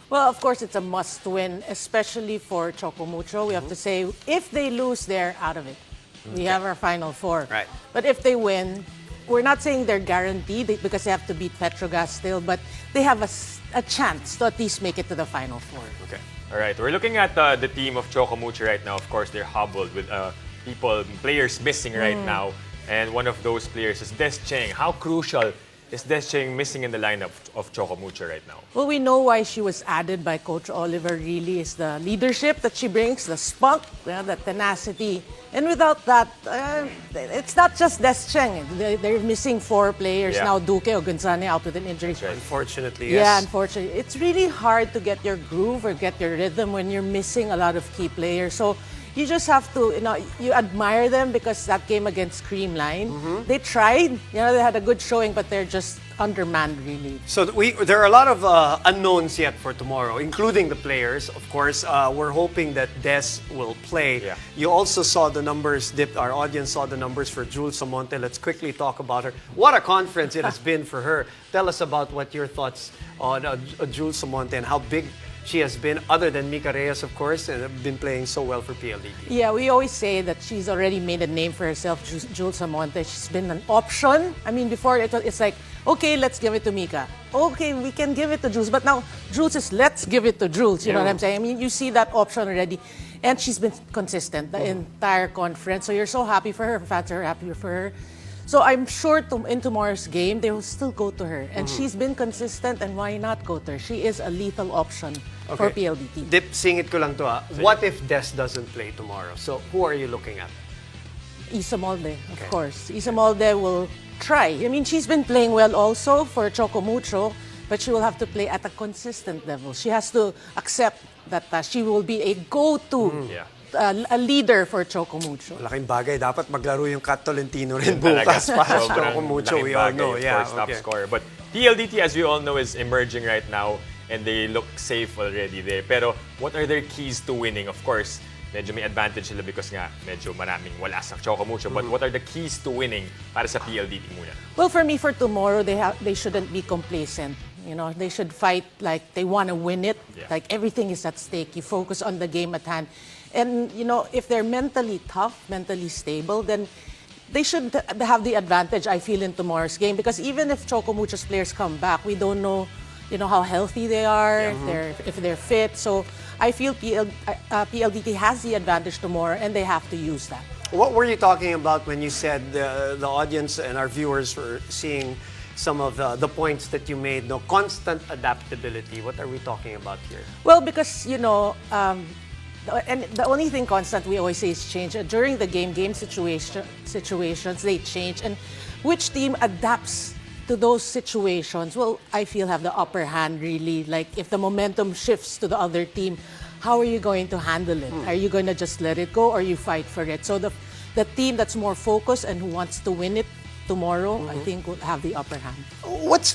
Well, of course, it's a must-win, especially for Choco Mucho. We have to say, if they lose, they're out of it. We have our Final Four. Right. But if they win, we're not saying they're guaranteed because they have to beat Petrogas still, but they have a chance to at least make it to the Final Four. Okay. All right. We're looking at the team of Choco Mucho right now. Of course, they're hobbled with players missing right now. And one of those players is Des Cheng. How crucial is Des Cheng missing in the lineup of Choco Mucho right now? Well, we know why she was added by Coach Oliver. Really, is the leadership that she brings, the spunk, the tenacity. And without that, it's not just Des Cheng. They're missing 4 players now. Duque Ogunsane out with an injury. Right. Unfortunately, yes. Yeah, unfortunately. It's really hard to get your groove or get your rhythm when you're missing a lot of key players. So you just have to, you admire them because that game against Creamline, they tried. They had a good showing, but they're just undermanned, really. So there are a lot of unknowns yet for tomorrow, including the players. Of course, we're hoping that Des will play. Yeah. You also saw the numbers dipped. Our audience saw the numbers for Jules Samonte. Let's quickly talk about her. What a conference it has been for her. Tell us about what your thoughts on Jules Samonte and how big she has been, other than Mika Reyes, of course, and been playing so well for PLDT. Yeah, we always say that she's already made a name for herself, Jules Samonte. She's been an option. I mean, before it's like, okay, let's give it to Mika. Okay, we can give it to Jules. But now, Jules is, let's give it to Jules. You know what I'm saying? I mean, you see that option already. And she's been consistent the entire conference. So you're so happy for her. Fans are happy for her. So I'm sure in tomorrow's game, they will still go to her. And she's been consistent, and why not go to her? She is a lethal option for PLDT. Dip, singit ko lang to. What if Des doesn't play tomorrow? So who are you looking at? Isa Molde, of course. Isa Molde will try. I mean, she's been playing well also for Choco Mucho, but she will have to play at a consistent level. She has to accept that she will be a go-to a leader for Choco Mucho. Laking bagay. Dapat maglaro yung Kat Tolentino rin bukas pa. Choco Mucho, we all know. Yeah, top scorer. But PLDT, as we all know, is emerging right now and they look safe already there. Pero what are their keys to winning? Of course, medyo may advantage sila because nga medyo maraming wala sa Choco Mucho. But what are the keys to winning para sa PLDT muna? Well, for me, for tomorrow, they shouldn't be complacent. They should fight like they want to win it. Yeah. Like everything is at stake. You focus on the game at hand. And, if they're mentally tough, mentally stable, then they should have the advantage, I feel, in tomorrow's game. Because even if Choco Mucho's players come back, we don't know, how healthy they are, if they're fit. So I feel PLDT has the advantage tomorrow, and they have to use that. What were you talking about when you said the audience and our viewers were seeing some of the points that you made? No, constant adaptability. What are we talking about here? Well, because, and the only thing constant we always say is change. During the game situations, they change. And which team adapts to those situations, well, I feel have the upper hand, really. Like, if the momentum shifts to the other team, how are you going to handle it? Are you going to just let it go or you fight for it? So the team that's more focused and who wants to win it tomorrow, I think, will have the upper hand. What's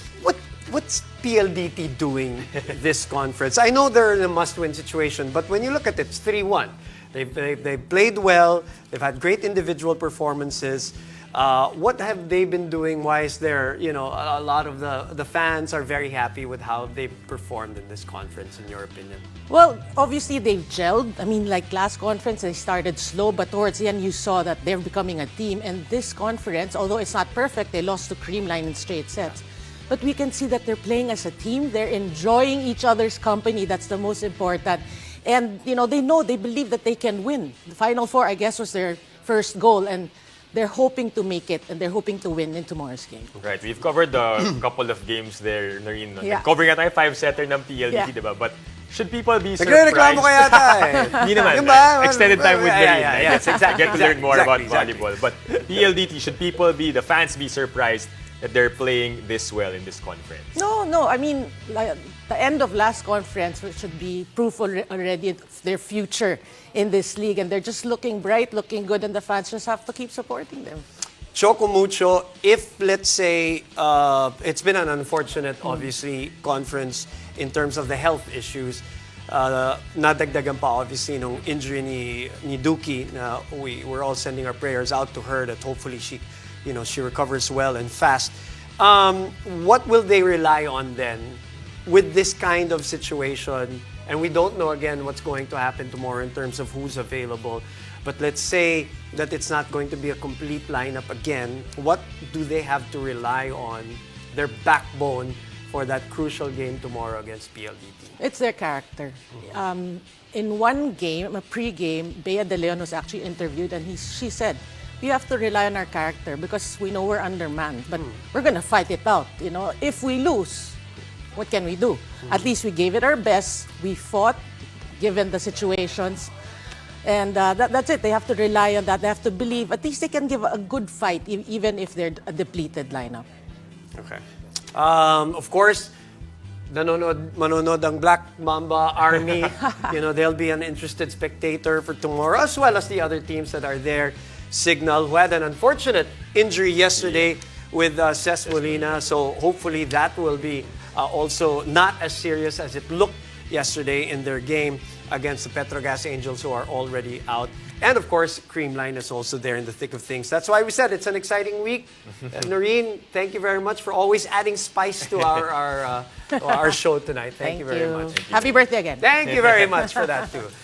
PLDT doing this conference? I know they're in a must-win situation, but when you look at it, it's 3-1. They've played well. They've had great individual performances. What have they been doing? Why is there, a lot of the fans are very happy with how they've performed in this conference, in your opinion? Well, obviously they've gelled. I mean, like last conference, they started slow, but towards the end, you saw that they're becoming a team. And this conference, although it's not perfect, they lost to Creamline in straight sets. But we can see that they're playing as a team. They're enjoying each other's company. That's the most important. And, they believe that they can win. The Final Four, I guess, was their first goal. And they're hoping to make it, and they're hoping to win in tomorrow's game. Right. We've covered a couple of games there, Noreen. Yeah. Covering na tayo 5-setter ng PLDT, Yeah. diba? But should people be surprised? Nagre-reklamo ka yata Hindi naman. Yung ba? Extended time with Noreen. Yes, exactly. Get to learn more about Exactly. volleyball. But PLDT, should the fans be surprised that they're playing this well in this conference? No. I mean, like, the end of last conference should be proof already of their future in this league. And they're just looking bright, looking good, and the fans just have to keep supporting them. Choco Mucho, if let's say it's been an unfortunate, obviously, conference in terms of the health issues, nadagdagan pa obviously nung injury ni Duki, na we're all sending our prayers out to her that hopefully she recovers well and fast. What will they rely on then with this kind of situation, and we don't know again what's going to happen tomorrow in terms of who's available, but let's say that it's not going to be a complete lineup again, what do they have to rely on, their backbone, for that crucial game tomorrow against PLDT? It's their character. In one game, a pre-game, Bea De Leon was actually interviewed, and she said, "We have to rely on our character because we know we're undermanned, but we're gonna fight it out. You know, if we lose, what can we do? At least we gave it our best. We fought, given the situations." And that's it. They have to rely on that. They have to believe. At least they can give a good fight, even if they're a depleted lineup. Okay. Of course, manonood ang Black Mamba Army. They'll be an interested spectator for tomorrow, as well as the other teams that are there. Signal, who had an unfortunate injury yesterday with Ces Molina, so hopefully that will be also not as serious as it looked yesterday in their game against the Petrogas Angels, who are already out. And of course, Creamline is also there in the thick of things. That's why we said it's an exciting week. Noreen, thank you very much for always adding spice to our show tonight. Thank you very much. Happy birthday again. Thank you very much for that too.